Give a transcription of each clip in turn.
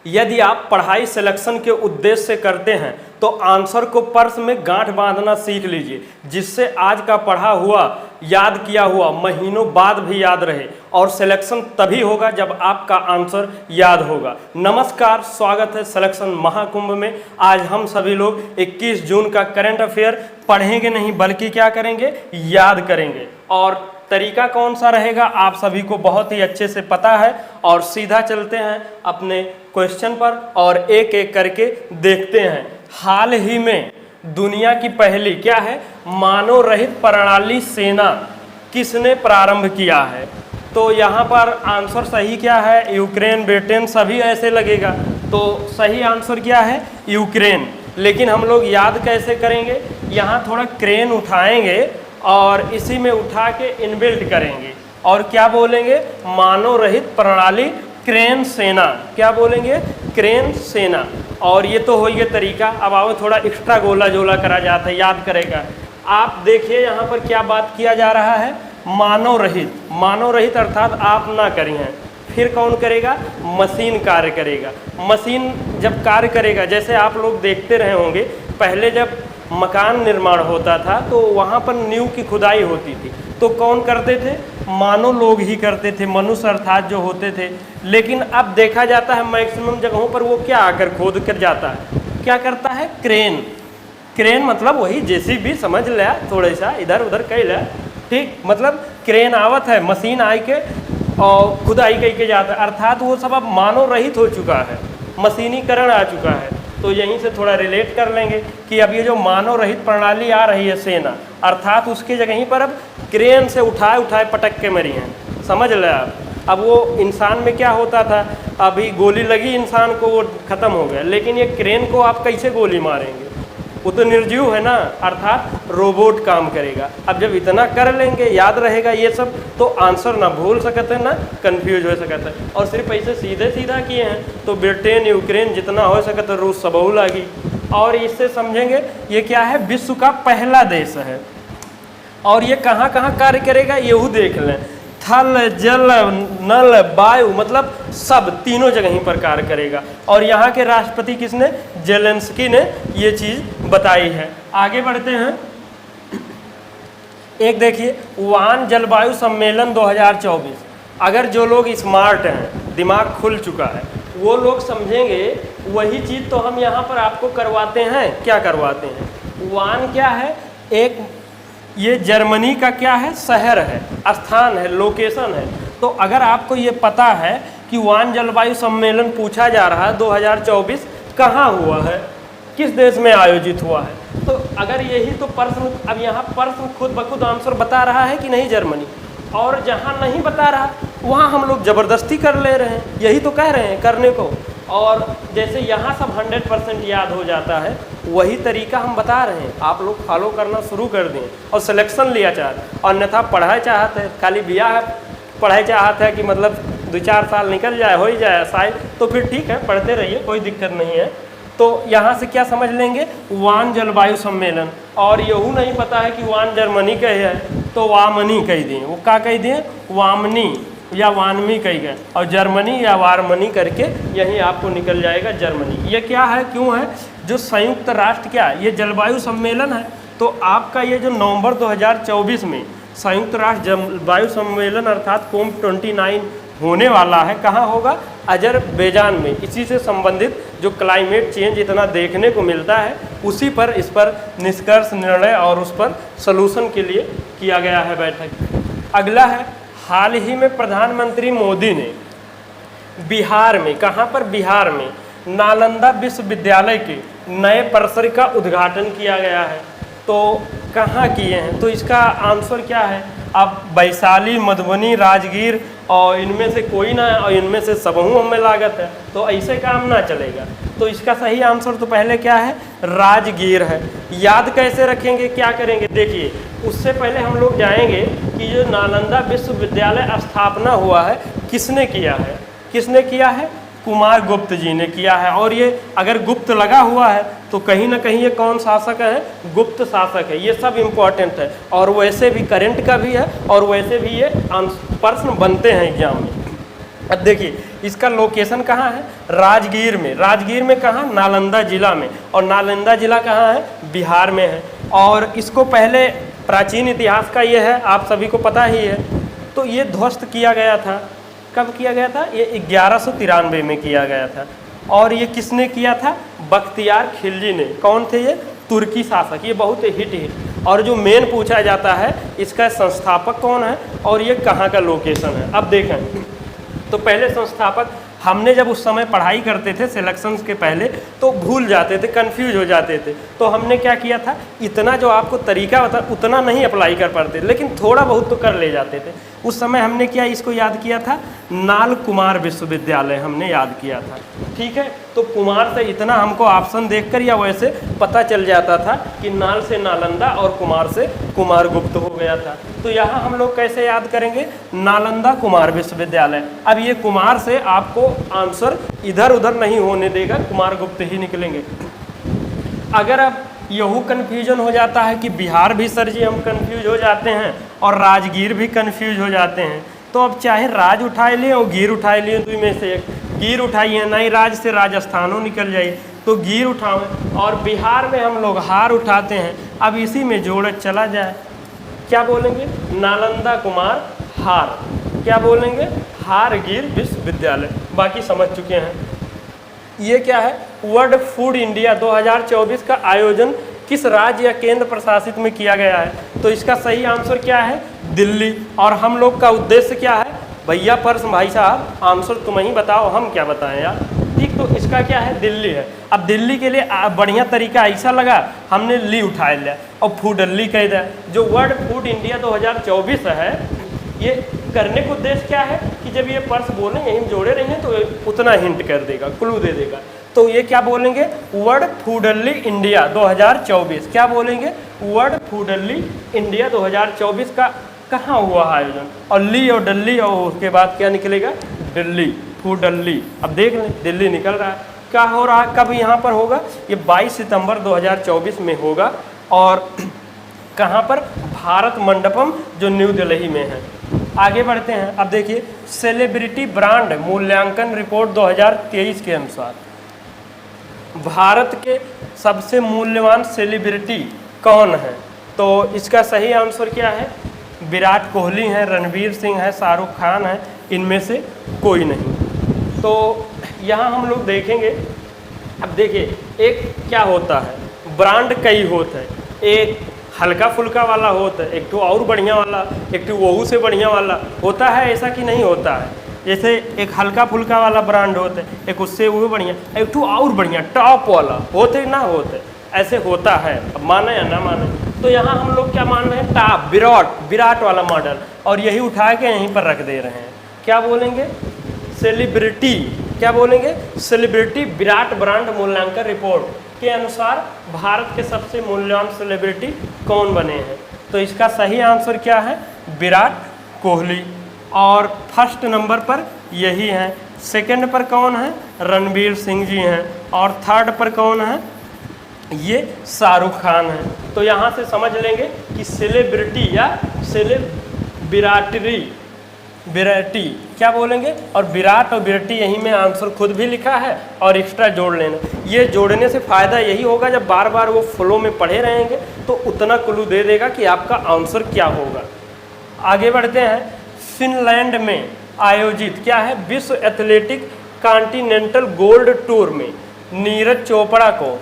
यदि आप पढ़ाई सिलेक्शन के उद्देश्य से करते हैं तो आंसर को पर्स में गांठ बांधना सीख लीजिए, जिससे आज का पढ़ा हुआ याद किया हुआ महीनों बाद भी याद रहे। और सिलेक्शन तभी होगा जब आपका आंसर याद होगा। नमस्कार, स्वागत है सिलेक्शन महाकुंभ में। आज हम सभी लोग 21 जून का करंट अफेयर पढ़ेंगे नहीं बल्कि क्या करेंगे, याद करेंगे। और तरीका कौन सा रहेगा आप सभी को बहुत ही अच्छे से पता है। और सीधा चलते हैं अपने क्वेश्चन पर और एक एक करके देखते हैं। हाल ही में दुनिया की पहली क्या है, मानव रहित प्रणाली सेना किसने प्रारंभ किया है? तो यहाँ पर आंसर सही क्या है, यूक्रेन, ब्रिटेन, सभी ऐसे लगेगा। तो सही आंसर क्या है, यूक्रेन। लेकिन हम लोग याद कैसे करेंगे, यहाँ थोड़ा क्रेन उठाएंगे और इसी में उठा के इनबिल्ट करेंगे और क्या बोलेंगे, मानव रहित प्रणाली क्रेन सेना। क्या बोलेंगे, क्रेन सेना। और ये तो हो गया तरीका। अब आओ थोड़ा एक्स्ट्रा गोला जोला करा जाता है, याद करेगा। आप देखिए यहाँ पर क्या बात किया जा रहा है, मानव रहित। मानव रहित अर्थात आप ना करिए, फिर कौन करेगा, मशीन कार्य करेगा। मशीन जब कार्य करेगा, जैसे आप लोग देखते रहे होंगे, पहले जब मकान निर्माण होता था तो वहाँ पर नींव की खुदाई होती थी, तो कौन करते थे, मानव लोग ही करते थे, मनुष्य अर्थात जो होते थे। लेकिन अब देखा जाता है मैक्सिमम जगहों पर वो क्या आकर खोद कर जाता है, क्या करता है, क्रेन। क्रेन मतलब वही जेसीबी समझ लिया, थोड़ा सा इधर उधर कह लिया, ठीक। मतलब क्रेन आवत है, मशीन आई के और खुदाई कह के जाता है, अर्थात वो सब अब मानव रहित हो चुका है, मशीनीकरण आ चुका है। तो यहीं से थोड़ा रिलेट कर लेंगे कि अब ये जो मानव रहित प्रणाली आ रही है सेना, अर्थात उसके जगह पर अब क्रेन से उठाए उठाए पटक के मरी हैं, समझ लें आप। अब वो इंसान में क्या होता था, अभी गोली लगी इंसान को, वो ख़त्म हो गया। लेकिन ये क्रेन को आप कैसे गोली मारेंगे, वो तो निर्जीव है ना, अर्थात रोबोट काम करेगा। अब जब इतना कर लेंगे, याद रहेगा ये सब, तो आंसर ना भूल सकते ना कंफ्यूज हो सकता है। और सिर्फ ऐसे सीधे सीधा किए हैं तो ब्रिटेन, यूक्रेन जितना हो सकता है, रूस सबहू लागी। और इससे समझेंगे ये क्या है, विश्व का पहला देश है। और ये कहाँ कहाँ कार्य करेगा येहू देख लें, थल, जल, नल, वायु, मतलब सब तीनों जगह ही पर कार्य करेगा। और यहाँ के राष्ट्रपति किसने, जेलेंस्की ने ये चीज़ बताई है। आगे बढ़ते हैं, एक देखिए, वुहान जलवायु सम्मेलन 2024। अगर जो लोग स्मार्ट हैं, दिमाग खुल चुका है, वो लोग समझेंगे वही चीज़ तो हम यहाँ पर आपको करवाते हैं। क्या करवाते हैं, वुहान क्या है, एक ये जर्मनी का क्या है, शहर है, स्थान है, लोकेशन है। तो अगर आपको ये पता है कि वुहान जलवायु सम्मेलन पूछा जा रहा है 2024 कहाँ हुआ है, किस देश में आयोजित हुआ है, तो अगर यही तो प्रश्न, अब यहाँ प्रश्न खुद ब खुद आंसर बता रहा है कि नहीं, जर्मनी। और जहाँ नहीं बता रहा वहाँ हम लोग ज़बरदस्ती कर ले रहे हैं, यही तो कह रहे हैं करने को। और जैसे यहाँ सब 100% याद हो जाता है, वही तरीका हम बता रहे हैं, आप लोग फॉलो करना शुरू कर दें और सिलेक्शन लिया चाहते, और अन्यथा पढ़ाई चाहते हैं, खाली बिया पढ़ाई चाहते हैं कि मतलब 2-4 साल निकल जाए, हो ही जाए शायद, तो फिर ठीक है, पढ़ते रहिए, कोई दिक्कत नहीं है। तो यहाँ से क्या समझ लेंगे, वुहान जलवायु सम्मेलन। और यहू नहीं पता है कि वुहान जर्मनी का है तो वामनी कह दें, वो क्या कह दें, वामनी या वानमी कह गए, और जर्मनी या वारमनी करके यहीं आपको निकल जाएगा जर्मनी। ये क्या है, क्यों है, जो संयुक्त राष्ट्र क्या है, ये जलवायु सम्मेलन है। तो आपका ये जो नवंबर 2024 में संयुक्त राष्ट्र जलवायु सम्मेलन अर्थात COP29 होने वाला है, कहाँ होगा, अजरबैजान में। इसी से संबंधित जो क्लाइमेट चेंज इतना देखने को मिलता है, उसी पर इस पर निष्कर्ष, निर्णय और उस पर सलूशन के लिए किया गया है बैठक। अगला है, हाल ही में प्रधानमंत्री मोदी ने बिहार में, कहाँ पर, बिहार में नालंदा विश्वविद्यालय के नए परिसर का उद्घाटन किया गया है। तो कहाँ किए हैं, तो इसका आंसर क्या है, अब वैशाली, मधुबनी, राजगीर, और इनमें से कोई ना, और इनमें से सबहू हमें लागत है, तो ऐसे काम ना चलेगा। तो इसका सही आंसर तो पहले क्या है, राजगीर है। याद कैसे रखेंगे, क्या करेंगे, देखिए उससे पहले हम लोग जाएंगे कि जो नालंदा विश्वविद्यालय स्थापना हुआ है, किसने किया है, किसने किया है, कुमार गुप्त जी ने किया है। और ये अगर गुप्त लगा हुआ है तो कहीं ना कहीं ये कौन शासक है, गुप्त शासक है। ये सब इम्पोर्टेंट है, और वैसे भी करंट का भी है, और वैसे भी ये प्रश्न बनते हैं एग्जाम में। अब देखिए इसका लोकेशन कहाँ है, राजगीर में। राजगीर में कहाँ, नालंदा जिला में। और नालंदा जिला कहाँ है, बिहार में है। और इसको पहले प्राचीन इतिहास का ये है, आप सभी को पता ही है। तो ये ध्वस्त किया गया था, कब किया गया था, ये 1193 में किया गया था। और ये किसने किया था, बख्तियार खिलजी ने। कौन थे ये, तुर्की शासक। ये बहुत हिट है। और जो मेन पूछा जाता है इसका संस्थापक कौन है और ये कहाँ का लोकेशन है। अब देखें तो पहले संस्थापक, हमने जब उस समय पढ़ाई करते थे सिलेक्शंस के पहले तो भूल जाते थे, कंफ्यूज हो जाते थे। तो हमने क्या किया था, इतना जो आपको तरीका बता उतना नहीं अप्लाई कर पाते, लेकिन थोड़ा बहुत तो कर ले जाते थे। उस समय हमने क्या इसको याद किया था, नाल कुमार विश्वविद्यालय हमने याद किया था। ठीक है, तो कुमार से इतना हमको ऑप्शन देखकर या वैसे पता चल जाता था कि नाल से नालंदा और कुमार से कुमारगुप्त हो गया था। तो यहाँ हम लोग कैसे याद करेंगे, नालंदा कुमार विश्वविद्यालय। अब ये कुमार से आपको आंसर इधर उधर नहीं होने देगा, कुमारगुप्त ही निकलेंगे। अगर अब यहू कन्फ्यूजन हो जाता है कि बिहार भी सर जी हम कन्फ्यूज हो जाते हैं और राजगीर भी कन्फ्यूज हो जाते हैं, तो अब चाहे राज उठाए लिए और गिर उठाए लिए, तो में से एक गिर उठाइए, नहीं राज से राजस्थानों निकल जाइए तो गिर उठाएं। और बिहार में हम लोग हार उठाते हैं। अब इसी में जोड़ चला जाए, क्या बोलेंगे, नालंदा कुमार हार, क्या बोलेंगे, हार गिर विश्वविद्यालय। बाकी समझ चुके हैं। ये क्या है, वर्ल्ड फूड इंडिया 2024 का आयोजन किस राज्य या केंद्र प्रशासित में किया गया है। तो इसका सही आंसर क्या है, दिल्ली। और हम लोग का उद्देश्य क्या है, भैया पर्स भाई साहब आंसर तुम ही बताओ, हम क्या बताएं यार। ठीक, तो इसका क्या है, दिल्ली है। अब दिल्ली के लिए बढ़िया तरीका ऐसा लगा, हमने ली उठा लिया और फूडल्ली कह दिया। जो वर्ल्ड फूड इंडिया 2024 है, ये करने का उद्देश्य क्या है कि जब ये पर्स बोलेंगे हम जोड़े रहेंगे तो उतना हिंट कर देगा, क्लू दे देगा। तो ये क्या बोलेंगे, वर्ल्ड फूडल्ली इंडिया 2024। क्या बोलेंगे, वर्ल्ड फूडल्ली इंडिया 2024 का कहाँ हुआ आयोजन। और ली और डल्ली और उसके बाद क्या निकलेगा, दिल्ली, फूडल्ली। अब देख लें दिल्ली निकल रहा है। क्या हो रहा है, कब यहाँ पर होगा, ये 22 सितंबर 2024 में होगा। और कहाँ पर, भारत मंडपम जो न्यू दिल्ली में है। आगे बढ़ते हैं। अब देखिए सेलिब्रिटी ब्रांड मूल्यांकन रिपोर्ट 2023 के अनुसार भारत के सबसे मूल्यवान सेलिब्रिटी कौन है। तो इसका सही आंसर क्या है, विराट कोहली है, रणवीर सिंह है, शाहरुख खान है, इनमें से कोई नहीं। तो यहाँ हम लोग देखेंगे। अब देखिए एक क्या होता है, ब्रांड कई होते हैं, एक हल्का फुल्का वाला होता है, एक तो और बढ़िया वाला, एक तो वहू से बढ़िया वाला होता है, ऐसा कि नहीं होता है। जैसे एक हल्का फुल्का वाला ब्रांड होता है, एक उससे वो बढ़िया, एक तो और बढ़िया टॉप वाला होते ना होते, ऐसे होता है। अब माने या ना माने, तो यहाँ हम लोग क्या मान रहे हैं, टॉप विराट वाला मॉडल, और यही उठा के यहीं पर रख दे रहे हैं। क्या बोलेंगे, सेलिब्रिटी, क्या बोलेंगे, सेलिब्रिटी विराट ब्रांड मूल्यांकन रिपोर्ट के अनुसार भारत के सबसे मूल्यवान सेलिब्रिटी कौन बने हैं। तो इसका सही आंसर क्या है, विराट कोहली। और फर्स्ट नंबर पर यही है, सेकंड पर कौन है, रणवीर सिंह जी हैं, और थर्ड पर कौन है, ये शाहरुख खान है। तो यहाँ से समझ लेंगे कि सेलिब्रिटी या विराटी क्या बोलेंगे, और विराट और विराटी यहीं में आंसर खुद भी लिखा है और एक्स्ट्रा जोड़ लेना। ये जोड़ने से फ़ायदा यही होगा, जब बार बार वो फ्लो में पढ़े रहेंगे तो उतना क्लू दे देगा कि आपका आंसर क्या होगा। आगे बढ़ते हैं। फिनलैंड में आयोजित क्या है, विश्व एथलेटिक कॉन्टिनेंटल गोल्ड टूर में नीरज चोपड़ा को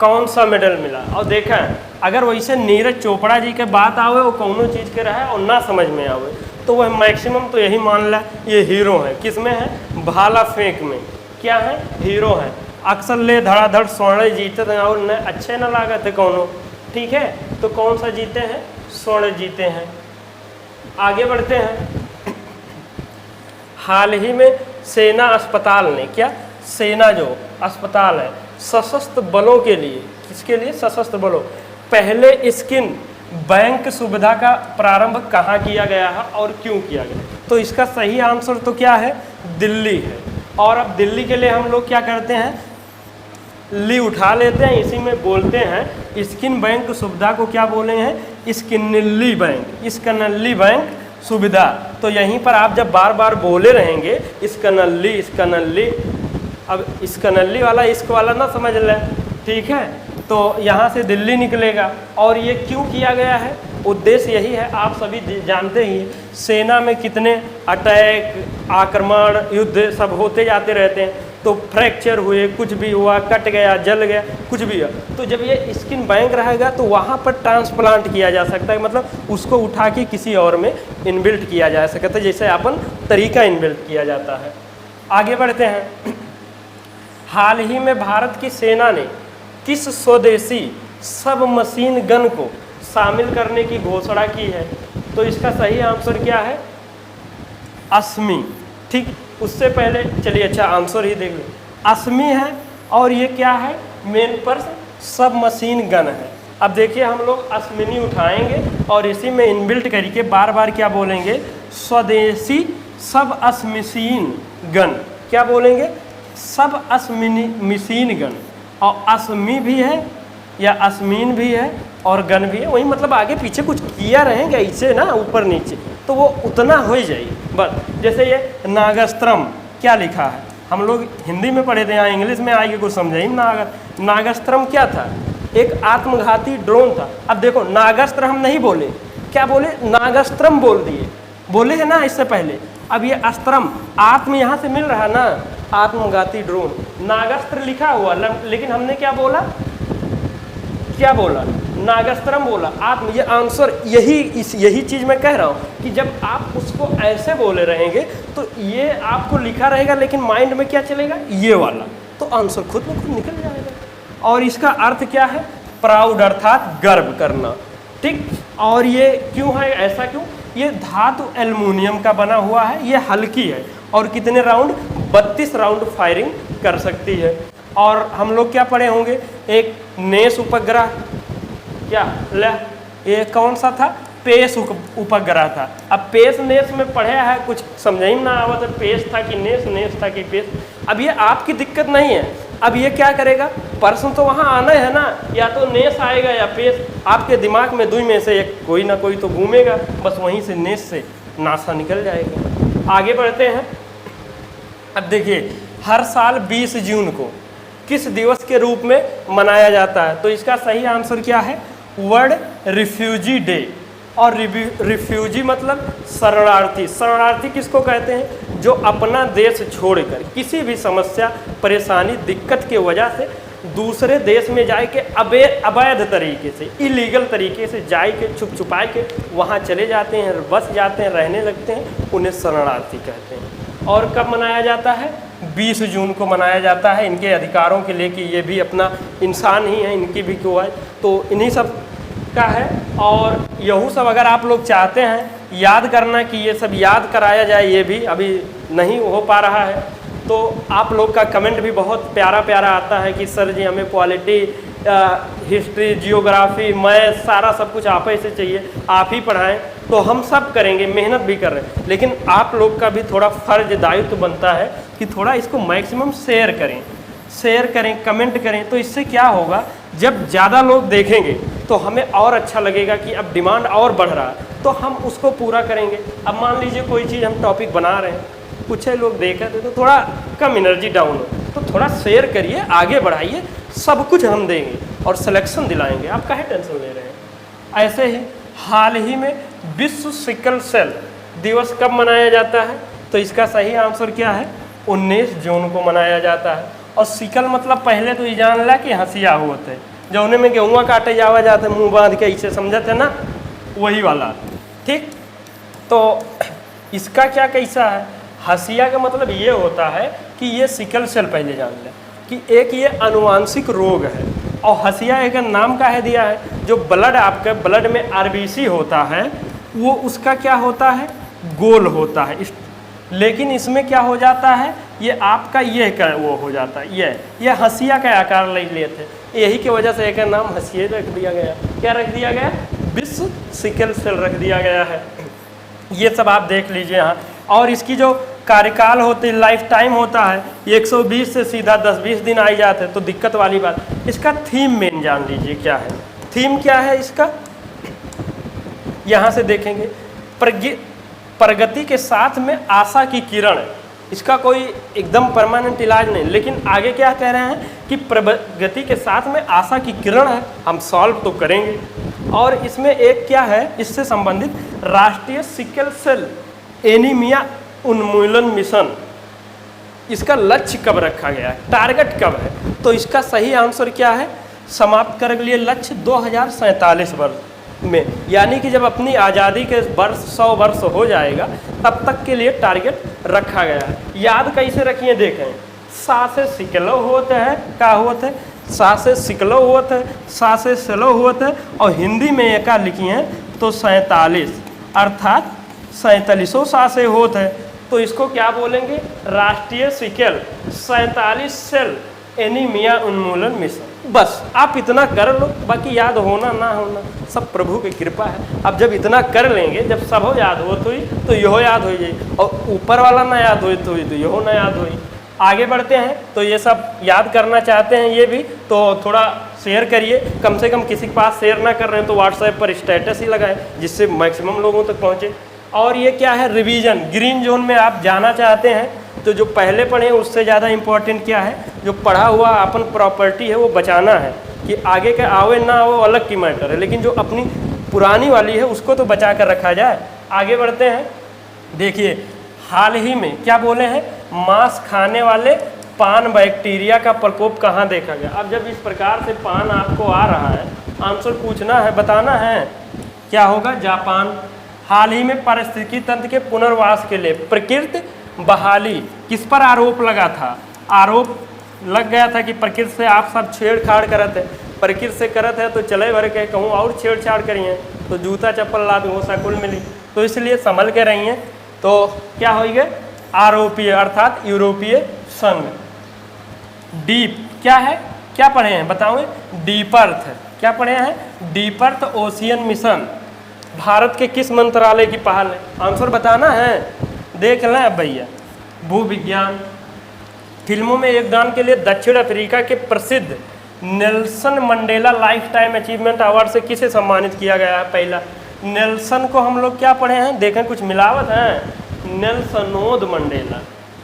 कौन सा मेडल मिला। और देखा अगर वैसे नीरज चोपड़ा जी के बात आवे वो कौनो चीज़ के रहे और ना समझ में आवे, तो वह मैक्सिमम तो यही मान ला ये हीरो है। किस में है, भाला फेंक में क्या है, हीरो है। अक्सर ले धड़ाधड़ स्वर्ण जीते थे और न अच्छे न लागे थे कौनो। ठीक है, तो कौन सा जीते हैं, स्वर्ण जीते हैं। आगे बढ़ते हैं। हाल ही में सेना अस्पताल ने, क्या, सेना जो अस्पताल है सशस्त्र बलों के लिए, किसके लिए, सशस्त्र बलों, पहले स्किन बैंक सुविधा का प्रारंभ कहाँ किया गया है और क्यों किया गया। तो इसका सही आंसर तो क्या है, दिल्ली है। और अब दिल्ली के लिए हम लोग क्या करते हैं, ली उठा लेते हैं, इसी में बोलते हैं स्किन बैंक सुविधा को क्या बोले हैं, स्किनली बैंक, स्किनली बैंक सुविधा। तो यहीं पर आप जब बार बार बोले रहेंगे इसका नल्ली इसका नल्ली, अब इसका नल्ली वाला इश्क वाला ना समझ लें, ठीक है। तो यहाँ से दिल्ली निकलेगा। और ये क्यों किया गया है, उद्देश्य यही है, आप सभी जानते ही सेना में कितने अटैक आक्रमण युद्ध सब होते जाते रहते हैं, तो फ्रैक्चर हुए, कुछ भी हुआ, कट गया, जल गया, कुछ भी हुआ, तो जब ये स्किन बैंक रहेगा तो वहाँ पर ट्रांसप्लांट किया जा सकता है, मतलब उसको उठा के किसी और में इनबिल्ट किया जा सकता है, जैसे अपन तरीका इनबिल्ट किया जाता है। आगे बढ़ते हैं। हाल ही में भारत की सेना ने किस स्वदेशी सब मशीन गन को शामिल करने की घोषणा की है, तो इसका सही आंसर क्या है, असमी। ठीक, उससे पहले चलिए अच्छा आंसर ही देख लो, असमी है। और ये क्या है, मेन पर्स सब मशीन गन है। अब देखिए हम लोग असमिनी उठाएंगे और इसी में इनबिल्ट करके बार बार क्या बोलेंगे, स्वदेशी सब असमिशीन गन, क्या बोलेंगे, सब असमिनी मशीन गन। और असमी भी है या असमीन भी है और गन भी है, वही मतलब आगे पीछे कुछ किया रहेंगे इसे ना ऊपर नीचे, तो वो उतना हो जाएगी बस। जैसे ये नागस्त्रम क्या लिखा है, हम लोग हिंदी में पढ़े थे, यहाँ इंग्लिश में आएगी कुछ समझे ही। नागस्त्रम क्या था, एक आत्मघाती ड्रोन था। अब देखो नागस्त्र हम नहीं बोले, क्या बोले, नागस्त्रम बोल दिए, बोले है ना इससे पहले। अब ये अस्त्रम आत्म यहाँ से मिल रहा ना, आत्मघाती ड्रोन, नागस्त्र लिखा हुआ, लेकिन हमने क्या बोला, क्या बोला, नागस्त्रम बोला, आत्म। ये आंसर यही चीज़ मैं कह रहा हूँ कि जब आप उसको ऐसे बोले रहेंगे तो ये आपको लिखा रहेगा, लेकिन माइंड में क्या चलेगा, ये वाला, तो आंसर खुद ब खुद निकल जाएगा। और इसका अर्थ क्या है, प्राउड अर्थात गर्व करना। ठीक, और ये क्यों है, ऐसा क्यों, ये धातु एल्युमिनियम का बना हुआ है, ये हल्की है और कितने राउंड, 32 राउंड फायरिंग कर सकती है। और हम लोग क्या पढ़े होंगे, एक नेस उपग्रह, क्या ले, ये कौन सा था, पेस उपग्रह था। अब पेस नेस में पढ़े है, कुछ समझ ही ना आवा तो पेस था कि नेस, नेस था कि पेस। अब ये आपकी दिक्कत नहीं है, अब ये क्या करेगा, प्रश्न तो वहाँ आना है ना, या तो नेस आएगा या पेस, आपके दिमाग में दुई में से एक कोई ना कोई तो घूमेगा, बस वहीं से नेस से नासा निकल जाएगा। आगे बढ़ते हैं। अब देखिए हर साल 20 जून को किस दिवस के रूप में मनाया जाता है, तो इसका सही आंसर क्या है, वर्ल्ड रिफ्यूजी डे। और रिफ्यूजी मतलब शरणार्थी। शरणार्थी किसको कहते हैं, जो अपना देश छोड़कर किसी भी समस्या, परेशानी, दिक्कत की वजह से दूसरे देश में जाए के अवैध तरीके से, इलीगल तरीके से जाए के छुप छुपाए के वहाँ चले जाते हैं, बस जाते हैं, रहने लगते हैं, उन्हें शरणार्थी कहते हैं। और कब मनाया जाता है, 20 जून को मनाया जाता है, इनके अधिकारों के लिए कि ये भी अपना इंसान ही है, इनकी भी क्यों है, तो इन्हीं सब का है। और यहू सब अगर आप लोग चाहते हैं याद करना कि ये सब याद कराया जाए, ये भी अभी नहीं हो पा रहा है, तो आप लोग का कमेंट भी बहुत प्यारा प्यारा आता है कि सर जी हमें पॉलिटी, हिस्ट्री, जियोग्राफी, मैथ, सारा सब कुछ आप ही से चाहिए, आप ही पढ़ाएं, तो हम सब करेंगे, मेहनत भी कर रहे हैं, लेकिन आप लोग का भी थोड़ा फर्ज दायित्व बनता है कि थोड़ा इसको मैक्सिमम शेयर करें, कमेंट करें। तो इससे क्या होगा, जब ज़्यादा लोग देखेंगे तो हमें और अच्छा लगेगा कि अब डिमांड और बढ़ रहा है, तो हम उसको पूरा करेंगे। अब मान लीजिए कोई चीज़ हम टॉपिक बना रहे हैं, कुछ लोग देख रहे थे तो थोड़ा कम एनर्जी डाउन हो, तो थोड़ा शेयर करिए, आगे बढ़ाइए, सब कुछ हम देंगे और सिलेक्शन दिलाएंगे, आप काहे टेंशन ले रहे हैं। ऐसे ही हाल ही में विश्व सिकल सेल दिवस कब मनाया जाता है, तो इसका सही आंसर क्या है, 19 जून को मनाया जाता है। और सिकल मतलब पहले तो ये जान ला कि हंसिया होते हैं, जौने में गेहुआ काटे जावा जाते, मुँह बांध के इसे समझते ना, वही वाला। ठीक, तो इसका क्या कैसा है, हंसिया का मतलब ये होता है कि ये सिकल सेल, पहले जान लें कि एक ये अनुवांशिक रोग है। और हंसिया एक नाम का है दिया है, जो ब्लड, आपके ब्लड में आरबीसी होता है, वो उसका क्या होता है, गोल होता है, लेकिन इसमें क्या हो जाता है, ये आपका ये का वो हो जाता है, ये हंसिया का आकार ले लेते, यही की वजह से एक नाम हंसिया रख दिया गया। क्या रख दिया गया, विश्व सिकल सेल रख दिया गया है। ये सब आप देख लीजिए यहाँ। और इसकी जो कार्यकाल होती है, लाइफ टाइम होता है, 120 से सीधा 10-20 दिन आई जाते हैं, तो दिक्कत वाली बात। इसका थीम मेन जान लीजिए क्या है, थीम क्या है इसका, यहाँ से देखेंगे, प्रगति के साथ में आशा की किरण है। इसका कोई एकदम परमानेंट इलाज नहीं, लेकिन आगे क्या कह रहे हैं कि प्रगति के साथ में आशा की किरण है, हम सॉल्व तो करेंगे। और इसमें एक क्या है इससे संबंधित, राष्ट्रीय सिकल सेल एनीमिया उन्मूलन मिशन, इसका लक्ष्य कब रखा गया है, टारगेट कब है? तो इसका सही आंसर क्या है, समाप्त करने के लिए लक्ष्य 2047 वर्ष में, यानी कि जब अपनी आज़ादी के वर्ष 100 वर्ष हो जाएगा तब तक के लिए टारगेट रखा गया है। याद कैसे रखिए, देखें, सा से सिकलो होते हैं, क्या होते हैं, सा से सिकलो होते हैं, सा से सलो होते हैं, और हिंदी में एक लिखी हैं तो 47, अर्थात 47 सा से होते हैं। तो इसको क्या बोलेंगे, राष्ट्रीय सिकल 47 सेल एनीमिया उन्मूलन मिशन। बस आप इतना कर लो, बाकी याद होना ना होना सब प्रभु की कृपा है। अब जब इतना कर लेंगे, जब सब याद हो तो यहो याद हो जाए, और ऊपर वाला ना याद हो तो यहो ना याद हो। आगे बढ़ते हैं, तो ये सब याद करना चाहते हैं ये भी, तो थोड़ा शेयर करिए, कम से कम किसी के पास शेयर ना कर रहे हैं तो व्हाट्सएप पर स्टेटस ही लगाएं, जिससे मैक्सिमम लोगों तक पहुँचे। और ये क्या है, रिवीजन, ग्रीन जोन में आप जाना चाहते हैं तो जो पहले पढ़े उससे ज़्यादा इम्पोर्टेंट क्या है, जो पढ़ा हुआ अपन प्रॉपर्टी है वो बचाना है, कि आगे का आवे ना वो अलग की मैटर है, लेकिन जो अपनी पुरानी वाली है उसको तो बचा कर रखा जाए। आगे बढ़ते हैं, देखिए हाल ही में क्या बोले हैं, मांस खाने वाले पान बैक्टीरिया का प्रकोप कहाँ देखा गया। अब जब इस प्रकार से पान आपको आ रहा है, आंसर पूछना है, बताना है, क्या होगा, जापान। हाल ही में पारिस्थितिकी तंत्र के पुनर्वास के लिए प्रकृति बहाली किस पर आरोप लगा था, आरोप लग गया था कि प्रकृति से आप सब छेड़छाड़ करते हैं, प्रकृति से करते हैं तो चले भर के कहूँ और छेड़छाड़ करिए तो जूता चप्पल लाद वो सकुल मिली, तो इसलिए संभल के रहिए। तो क्या होइए, आरोपीय अर्थात यूरोपीय संघ। डीप क्या है, क्या पढ़े हैं बताओ, डीप अर्थ, क्या पढ़े हैं, डीप अर्थ ओशियन मिशन भारत के किस मंत्रालय की पहल है, आंसर बताना है, देख लें अब भैया। भूविज्ञान। फिल्मों में योगदान के लिए दक्षिण अफ्रीका के प्रसिद्ध Nelson Mandela life time achievement award से किसे सम्मानित किया गया है, पहला नेल्सन को हम लोग क्या पढ़े हैं, देखें कुछ मिलावट है, नेल्सनोद मंडेला,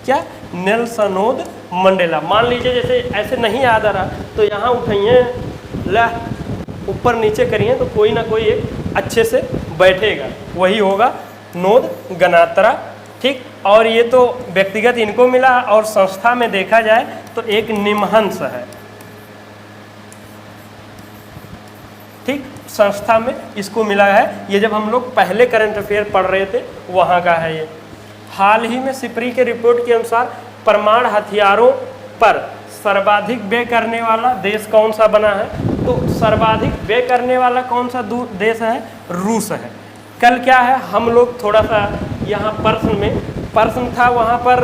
क्या नेल्सनोद मंडेला। मान लीजिए जैसे ऐसे नहीं याद आ रहा तो यहाँ उठाइए, ला ऊपर नीचे करिए तो कोई ना कोई एक अच्छे से बैठेगा, वही होगा नोद गनात्रा, ठीक। और ये तो व्यक्तिगत इनको मिला, और संस्था में देखा जाए तो एक निमहंस है, ठीक, संस्था में इसको मिला है। ये जब हम लोग पहले करंट अफेयर पढ़ रहे थे वहाँ का है ये। हाल ही में सिपरी के रिपोर्ट के अनुसार परमाणु हथियारों पर सर्वाधिक व्यय करने वाला देश कौन सा बना है, तो सर्वाधिक व्यय करने वाला कौन सा देश है, रूस है। कल क्या है, हम लोग थोड़ा सा यहाँ प्रश्न था वहाँ पर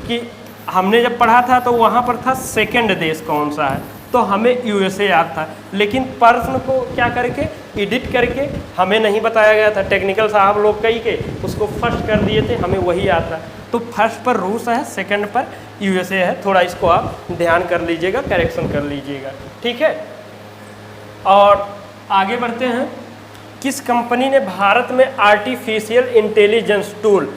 कि हमने जब पढ़ा था तो वहाँ पर था सेकंड देश कौन सा है, तो हमें यूएसए याद था, लेकिन प्रश्न को क्या करके एडिट करके हमें नहीं बताया गया था, टेक्निकल साहब लोग कई के उसको फर्स्ट कर दिए थे, हमें वही याद था। तो फर्स्ट पर रूस है, सेकंड पर यूएसए है, थोड़ा इसको आप ध्यान कर लीजिएगा, करेक्शन कर लीजिएगा, ठीक है। और आगे बढ़ते हैं, किस कंपनी ने भारत में आर्टिफिशियल इंटेलिजेंस टूल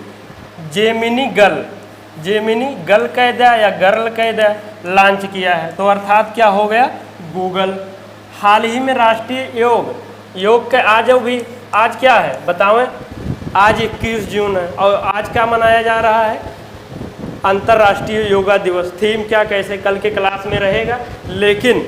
जेमिनी गल कह दिया या गर्ल कह दिया लॉन्च किया है, तो अर्थात क्या हो गया, गूगल। हाल ही में राष्ट्रीय योग के आज क्या है बताओ, आज 21 जून है, और आज क्या मनाया जा रहा है, अंतर्राष्ट्रीय योगा दिवस। थीम क्या कैसे कल के क्लास में रहेगा, लेकिन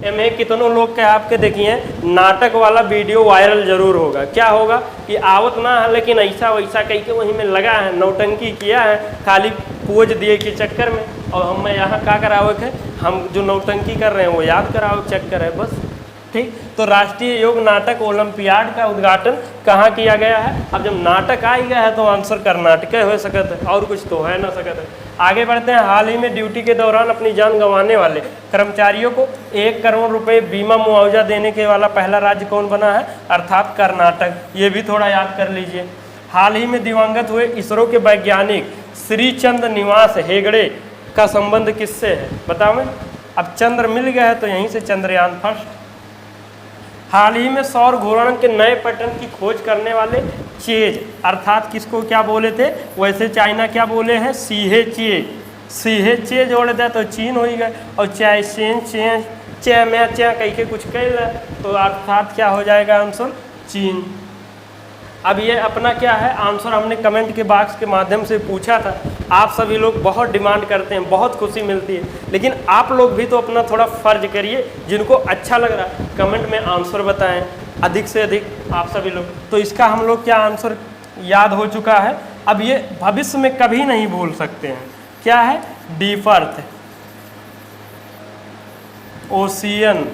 एमए कितनों लोग के आपके देखिए नाटक वाला वीडियो वायरल जरूर होगा। क्या होगा कि आवत ना है, लेकिन ऐसा वैसा कहीं के वहीं में लगा है, नौटंकी किया है खाली पोज दिए के चक्कर में, और हम यहाँ क्या करावे थे, हम जो नौटंकी कर रहे हैं वो याद करावे चक्कर है बस, ठीक। तो राष्ट्रीय योग नाटक ओलंपियाड का उद्घाटन कहाँ किया गया है। अब जब नाटक आ ही गया है तो आंसर कर्नाटक हो सकता है, और कुछ तो है ना सकता है। आगे बढ़ते हैं, हाल ही में ड्यूटी के दौरान अपनी जान गंवाने वाले कर्मचारियों को 1 करोड़ रुपए बीमा मुआवजा देने के वाला पहला राज्य कौन बना है, अर्थात कर्नाटक। ये भी थोड़ा याद कर लीजिए। हाल ही में दिवंगत हुए इसरो के वैज्ञानिक श्री चंद्र निवास हेगड़े का संबंध किससे है बताओ। अब चंद्र मिल गया है तो यहीं से चंद्रयान फर्स्ट। हाल ही में सौर घूर्णन के नए पैटर्न की खोज करने वाले चेज, अर्थात किसको क्या बोले थे, वैसे चाइना क्या बोले हैं, सीहे चेज, सीहे चे जोड़ दे तो चीन हो गए, और चाय सेन चे चे में चे कह के कुछ कह रहा है, तो अर्थात क्या हो जाएगा आंसर, चीन। अब ये अपना क्या है आंसर, हमने कमेंट के बॉक्स के माध्यम से पूछा था, आप सभी लोग बहुत डिमांड करते हैं, बहुत खुशी मिलती है, लेकिन आप लोग भी तो अपना थोड़ा फर्ज करिए, जिनको अच्छा लग रहा है कमेंट में आंसर बताएं अधिक से अधिक आप सभी लोग। तो इसका हम लोग क्या आंसर याद हो चुका है। अब ये भविष्य में कभी नहीं भूल सकते हैं, क्या है, डीप अर्थ ओशियन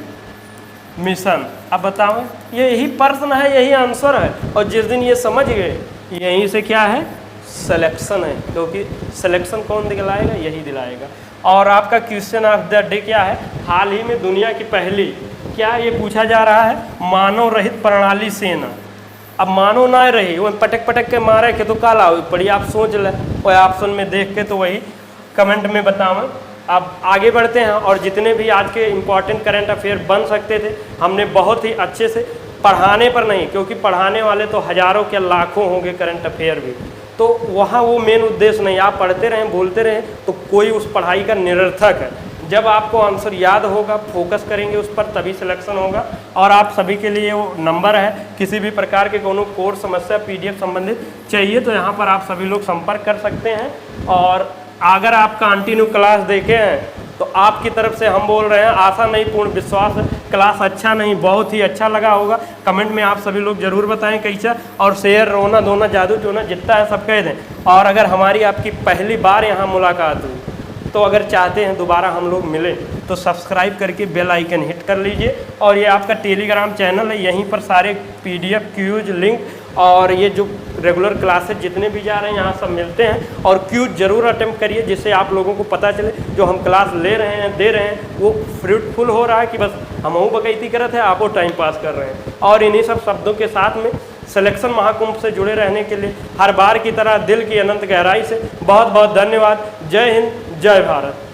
मिशन। अब बताओ, ये यही प्रश्न है, यही आंसर है, और जिस दिन ये समझ गए यहीं से क्या है, सिलेक्शन है, क्योंकि सिलेक्शन कौन दिलाएगा, यही दिलाएगा। और आपका क्वेश्चन ऑफ द डे क्या है, हाल ही में दुनिया की पहली, क्या ये पूछा जा रहा है, मानव रहित प्रणाली सेना। अब मानव ना रही, वो पटक पटक के मारे के तो काला हो पड़ी, आप सोच ले, वही ऑप्शन में देख के तो वही कमेंट में बताओ। अब आगे बढ़ते हैं, और जितने भी आज के इम्पॉर्टेंट करंट अफेयर बन सकते थे हमने बहुत ही अच्छे से, पढ़ाने पर नहीं, क्योंकि पढ़ाने वाले तो हज़ारों के लाखों होंगे करंट अफेयर भी, तो वहाँ वो मेन उद्देश्य नहीं, आप पढ़ते रहें बोलते रहें तो कोई उस पढ़ाई का निरर्थक है। जब आपको आंसर याद होगा, फोकस करेंगे उस पर, तभी सिलेक्शन होगा। और आप सभी के लिए वो नंबर है, किसी भी प्रकार के कोनो कोर्स समस्या PDF संबंधित चाहिए तो यहाँ पर आप सभी लोग संपर्क कर सकते हैं। और अगर आप कंटिन्यू क्लास देखे हैं तो आपकी तरफ से हम बोल रहे हैं, आशा नहीं पूर्ण विश्वास है, क्लास अच्छा नहीं बहुत ही अच्छा लगा होगा। कमेंट में आप सभी लोग जरूर बताएं कैसा, और शेयर रोना धोना जादू टोना जितना है सब कह दें। और अगर हमारी आपकी पहली बार यहाँ मुलाकात हुई तो अगर चाहते हैं दोबारा हम लोग मिलें तो सब्सक्राइब करके बेल आइकन हिट कर लीजिए। और ये आपका टेलीग्राम चैनल है, यहीं पर सारे PDF क्यूज लिंक और ये जो रेगुलर क्लासेज जितने भी जा रहे हैं यहाँ सब मिलते हैं। और क्यूज जरूर अटेम्प्ट करिए, जिससे आप लोगों को पता चले जो हम क्लास ले रहे हैं दे रहे हैं वो फ्रूटफुल हो रहा है कि बस हम बकैती करते हैं, आप टाइम पास कर रहे हैं। और इन्हीं सब शब्दों के साथ में सिलेक्शन महाकुंभ से जुड़े रहने के लिए हर बार की तरह दिल की अनंत गहराई से बहुत बहुत धन्यवाद। जय हिंद, जय भारत।